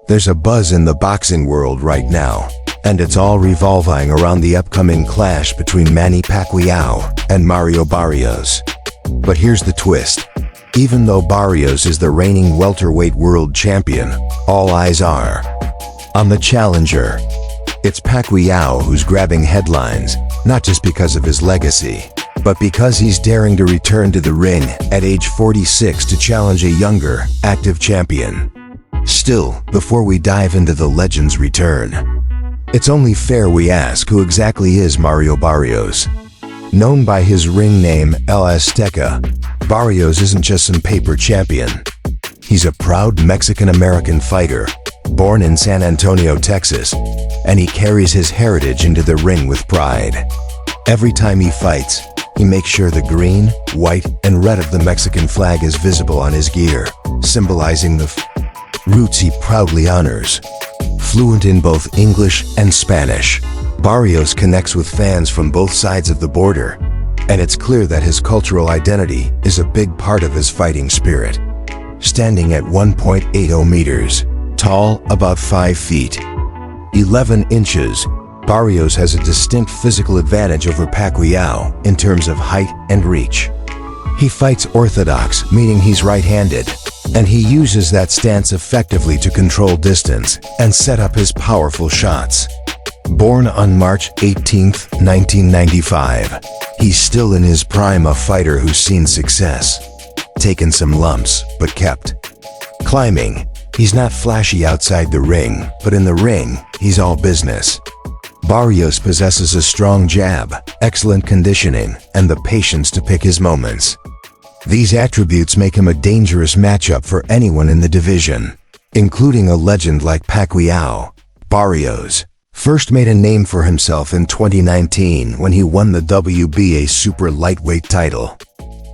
There's a buzz in the boxing world right now, and it's all revolving around the upcoming clash between Manny Pacquiao and Mario Barrios. But here's the twist. Even though Barrios is the reigning welterweight world champion, all eyes are on the challenger. It's Pacquiao who's grabbing headlines, not just because of his legacy, but because he's daring to return to the ring at age 46 to challenge a younger, active champion. Still, before we dive into the legend's return, it's only fair we ask who exactly is Mario Barrios. Known by his ring name El Azteca, Barrios isn't just some paper champion. He's a proud Mexican-American fighter, born in San Antonio, Texas, and he carries his heritage into the ring with pride. Every time he fights, he makes sure the green, white, and red of the Mexican flag is visible on his gear, symbolizing the roots he proudly honors. Fluent in both English and Spanish, Barrios connects with fans from both sides of the border, and it's clear that his cultural identity is a big part of his fighting spirit. Standing at 1.80 meters, tall about 5 feet, 11 inches, Barrios has a distinct physical advantage over Pacquiao in terms of height and reach. He fights orthodox, meaning he's right-handed, and he uses that stance effectively to control distance and set up his powerful shots. Born on March 18, 1995, he's still in his prime, a fighter who's seen success, taken some lumps, but kept climbing. He's not flashy outside the ring, but in the ring, he's all business. Barrios possesses a strong jab, excellent conditioning, and the patience to pick his moments. These attributes make him a dangerous matchup for anyone in the division, including a legend like Pacquiao. Barrios first made a name for himself in 2019 when he won the WBA Super Lightweight title.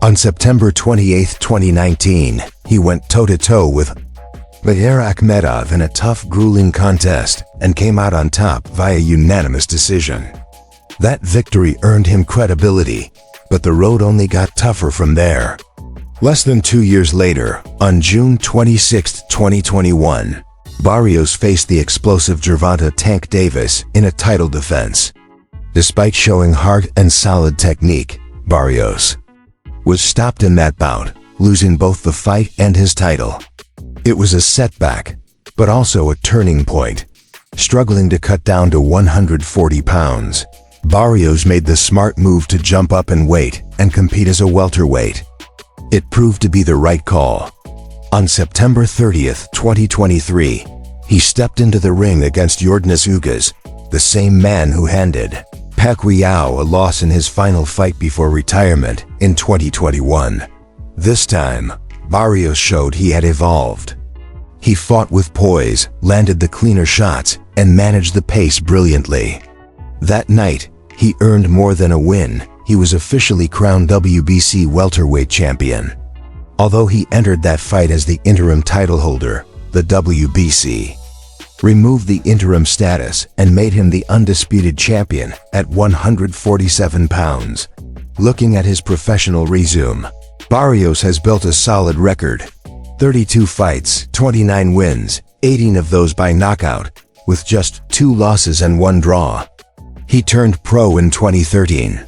On September 28, 2019, he went toe-to-toe with Bayer Akhmedov in a tough, grueling contest and came out on top via unanimous decision. That victory earned him credibility, but the road only got tougher from there. Less than 2 years later, on June 26, 2021, Barrios faced the explosive Gervonta Tank Davis in a title defense. Despite showing heart and solid technique, Barrios was stopped in that bout, losing both the fight and his title. It was a setback, but also a turning point. Struggling to cut down to 140 pounds, Barrios made the smart move to jump up in weight and compete as a welterweight. It proved to be the right call. On September 30, 2023, he stepped into the ring against Yordenis Ugas, the same man who handed Pacquiao a loss in his final fight before retirement in 2021. This time, Barrios showed he had evolved. He fought with poise, landed the cleaner shots, and managed the pace brilliantly. That night, he earned more than a win. He was officially crowned WBC welterweight champion. Although he entered that fight as the interim title holder, the WBC removed the interim status and made him the undisputed champion at 147 pounds. Looking at his professional resume, Barrios has built a solid record. 32 fights, 29 wins, 18 of those by knockout, with just 2 losses and 1 draw. He turned pro in 2013,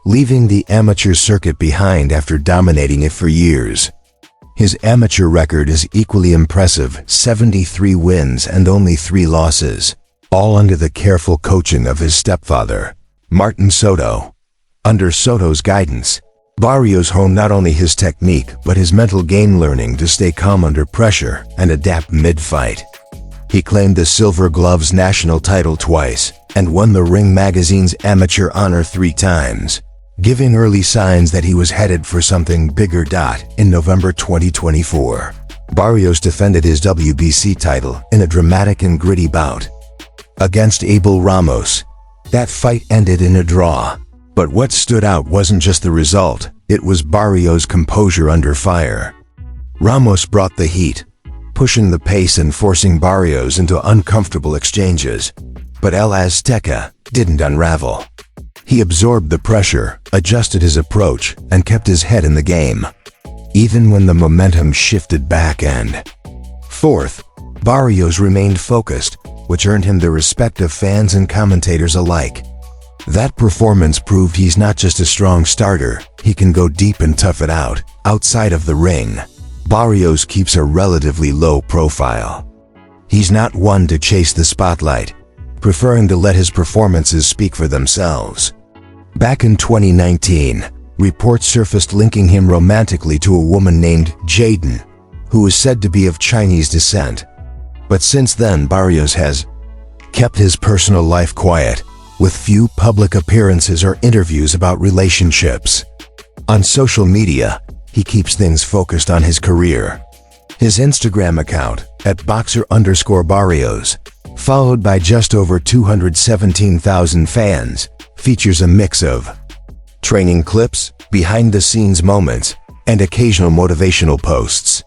leaving the amateur circuit behind after dominating it for years. His amateur record is equally impressive, 73 wins and only 3 losses, all under the careful coaching of his stepfather, Martin Soto. Under Soto's guidance, Barrios honed not only his technique but his mental game, learning to stay calm under pressure and adapt mid-fight. He claimed the Silver Gloves national title twice and won the Ring Magazine's amateur honor 3 times, giving early signs that he was headed for something bigger. In November 2024, Barrios defended his WBC title in a dramatic and gritty bout against Abel Ramos. That fight ended in a draw. But what stood out wasn't just the result, it was Barrios' composure under fire. Ramos brought the heat, pushing the pace and forcing Barrios into uncomfortable exchanges. But El Azteca didn't unravel. He absorbed the pressure, adjusted his approach, and kept his head in the game, even when the momentum shifted back and forth. Barrios remained focused, which earned him the respect of fans and commentators alike. That performance proved he's not just a strong starter, he can go deep and tough it out, outside of the ring. Barrios keeps a relatively low profile. He's not one to chase the spotlight, preferring to let his performances speak for themselves. Back in 2019, reports surfaced linking him romantically to a woman named Jaden, who is said to be of Chinese descent. But since then, Barrios has kept his personal life quiet, with few public appearances or interviews about relationships. On social media, he keeps things focused on his career. His Instagram account, @boxer_Barrios, followed by just over 217,000 fans, features a mix of training clips, behind-the-scenes moments, and occasional motivational posts.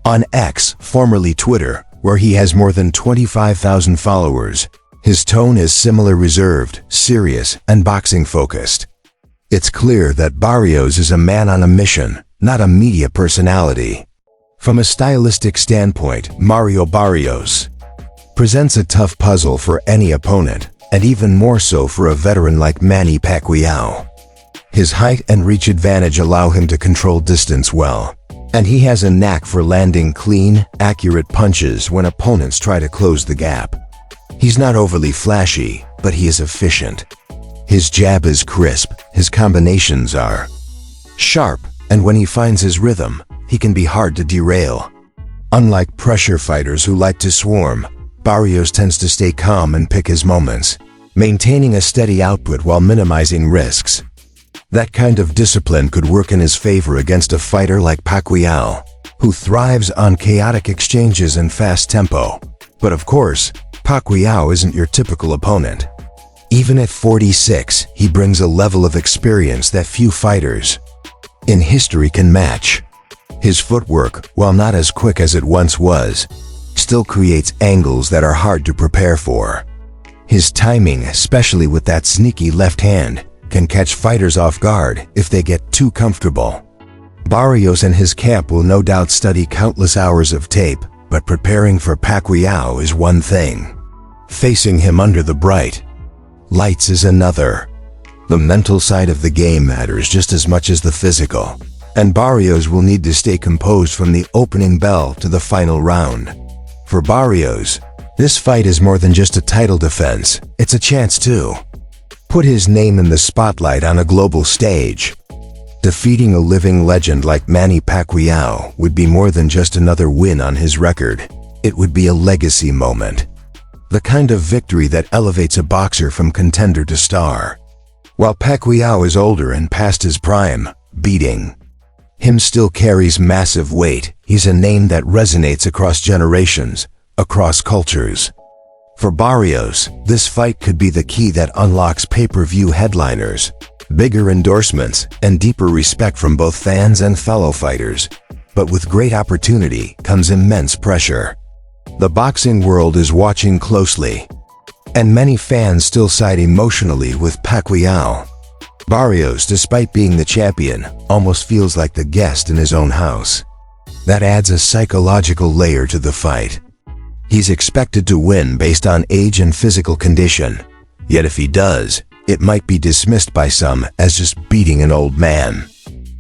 On X, formerly Twitter, where he has more than 25,000 followers, his tone is similar, reserved, serious, and boxing-focused. It's clear that Barrios is a man on a mission, not a media personality. From a stylistic standpoint, Mario Barrios presents a tough puzzle for any opponent, and even more so for a veteran like Manny Pacquiao. His height and reach advantage allow him to control distance well, and he has a knack for landing clean, accurate punches when opponents try to close the gap. He's not overly flashy, but he is efficient. His jab is crisp, his combinations are sharp, and when he finds his rhythm, he can be hard to derail. Unlike pressure fighters who like to swarm, Barrios tends to stay calm and pick his moments, maintaining a steady output while minimizing risks. That kind of discipline could work in his favor against a fighter like Pacquiao, who thrives on chaotic exchanges and fast tempo. But of course, Pacquiao isn't your typical opponent. Even at 46, he brings a level of experience that few fighters in history can match. His footwork, while not as quick as it once was, still creates angles that are hard to prepare for. His timing, especially with that sneaky left hand, can catch fighters off guard if they get too comfortable. Barrios and his camp will no doubt study countless hours of tape, but preparing for Pacquiao is one thing. Facing him under the bright lights is another. The mental side of the game matters just as much as the physical, and Barrios will need to stay composed from the opening bell to the final round. For Barrios, this fight is more than just a title defense, it's a chance to put his name in the spotlight on a global stage. Defeating a living legend like Manny Pacquiao would be more than just another win on his record. It would be a legacy moment. The kind of victory that elevates a boxer from contender to star. While Pacquiao is older and past his prime, beating him still carries massive weight. He's a name that resonates across generations, across cultures. For Barrios, this fight could be the key that unlocks pay-per-view headliners, bigger endorsements, and deeper respect from both fans and fellow fighters. But with great opportunity comes immense pressure. The boxing world is watching closely, and many fans still side emotionally with Pacquiao. Barrios, despite being the champion, almost feels like the guest in his own house. That adds a psychological layer to the fight. He's expected to win based on age and physical condition, yet if he does, it might be dismissed by some as just beating an old man.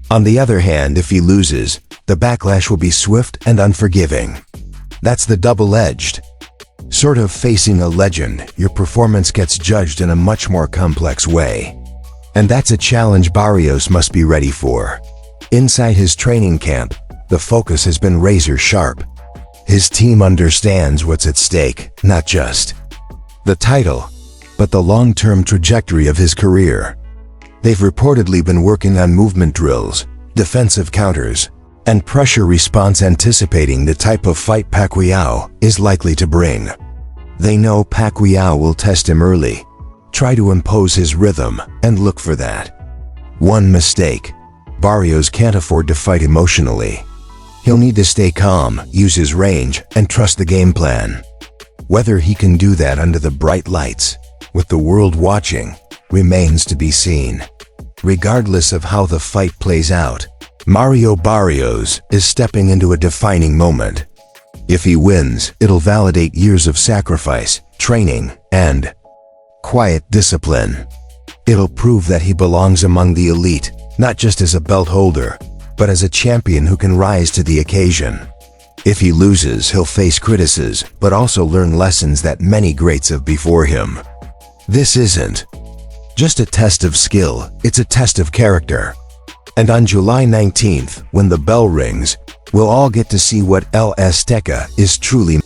On the other hand, if he loses, the backlash will be swift and unforgiving. That's the double-edged sort of facing a legend. Your performance gets judged in a much more complex way. And that's a challenge Barrios must be ready for. Inside his training camp, the focus has been razor sharp. His team understands what's at stake, not just the title, but the long-term trajectory of his career. They've reportedly been working on movement drills, defensive counters, and pressure response, anticipating the type of fight Pacquiao is likely to bring. They know Pacquiao will test him early, try to impose his rhythm, and look for that one mistake. Barrios can't afford to fight emotionally. He'll need to stay calm, use his range, and trust the game plan. Whether he can do that under the bright lights, with the world watching, remains to be seen. Regardless of how the fight plays out, Mario Barrios is stepping into a defining moment. If he wins, it'll validate years of sacrifice, training, and quiet discipline. It'll prove that he belongs among the elite, not just as a belt holder, but as a champion who can rise to the occasion. If he loses, he'll face criticism, but also learn lessons that many greats have before him. This isn't just a test of skill, it's a test of character. And on July 19th, when the bell rings, we'll all get to see what El Azteca is truly.